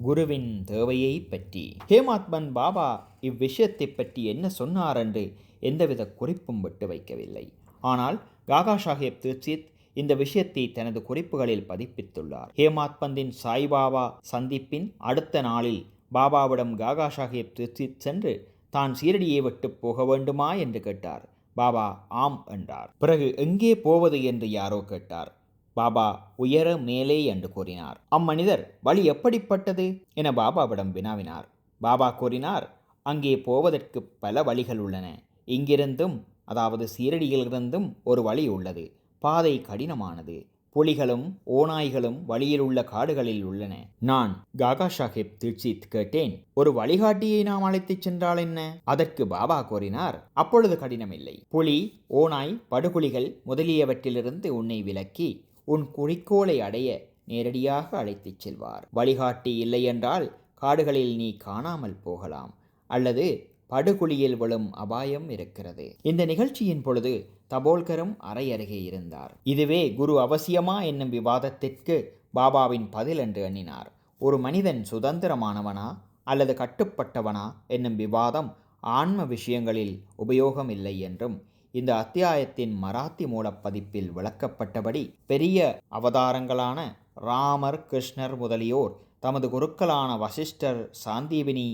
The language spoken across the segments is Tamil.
குருவின் தேவையை பற்றி. ஹேமாத்மன் பாபா இவ்விஷயத்தை பற்றி என்ன சொன்னார் என்று எந்தவித குறிப்பும் விட்டு வைக்கவில்லை. ஆனால் காகா சாஹேப் தீட்சித் இந்த விஷயத்தை தனது குறிப்புகளில் பதிப்பித்துள்ளார். ஹேமாத்மந்தின் சாய்பாபா சந்திப்பின் அடுத்த நாளில் பாபாவிடம் காகா சாஹேப் தீட்சித் சென்று தான் சீரடியை விட்டு போக வேண்டுமா என்று கேட்டார். பாபா ஆம் என்றார். பிறகு எங்கே போவது என்று யாரோ கேட்டார். பாபா உயர மேலே என்று கூறினார். அம்மனிதர் வழி எப்படிப்பட்டது என பாபாவிடம் வினாவினார். பாபா கூறினார், அங்கே போவதற்கு பல வழிகள் உள்ளன. இங்கிருந்தும், அதாவது சீரடியிலிருந்தும் ஒரு வழி உள்ளது. பாதை கடினமானது. புலிகளும் ஓநாய்களும் வழியில் உள்ள காடுகளில் உள்ளன. நான் காகா சாஹேப் தீட்சித் கேட்டேன், ஒரு வழிகாட்டியை நாம் அழைத்துச் சென்றால் என்ன? அதற்கு பாபா கூறினார், அப்பொழுது கடினமில்லை. புலி, ஓநாய், படுகுழிகள் முதலியவற்றிலிருந்து உன்னை விலக்கி உன் குறிக்கோளை அடைய நேரடியாக அழைத்துச் செல்வார். வழிகாட்டி இல்லை என்றால் காடுகளில் நீ காணாமல் போகலாம், அல்லது படுகுழியில் விழும் அபாயம் இருக்கிறது. இந்த நிகழ்ச்சியின் பொழுது தபோல்கரும் அறை அருகே இருந்தார். இதுவே குரு அவசியமா என்னும் விவாதத்திற்கு பாபாவின் பதில் என்று எண்ணினார். ஒரு மனிதன் சுதந்திரமானவனா அல்லது கட்டுப்பட்டவனா என்னும் விவாதம் ஆன்ம விஷயங்களில் உபயோகம் இல்லை என்றும், இந்த அத்தியாயத்தின் மராத்தி மூலப்பதிப்பில் விளக்கப்பட்டபடி பெரிய அவதாரங்களான ராமர், கிருஷ்ணர் முதலியோர் தமது குருக்களான வசிஷ்டர், சாந்தீபினி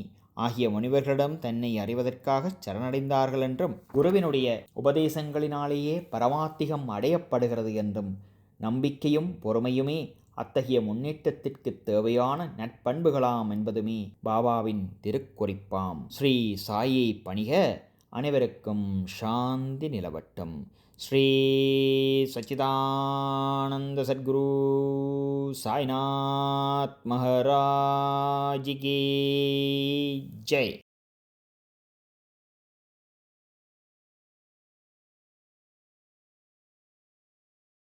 ஆகிய முனிவர்களிடம் தன்னை அறிவதற்காக சரணடைந்தார்கள் என்றும், குருவினுடைய உபதேசங்களினாலேயே பரமாத்திகம் அடையப்படுகிறது என்றும், நம்பிக்கையும் பொறுமையுமே அத்தகைய முன்னேற்றத்திற்கு தேவையான நட்பண்புகளாம் என்பதுமே பாபாவின் திருக்குறிப்பாம். ஸ்ரீ சாயை பணிக. அனைவருக்கும் சாந்தி நிலவட்டும். ஸ்ரீ சச்சிதானந்த சத்குரு சாய்நாத் மகாராஜ் கி ஜெய்.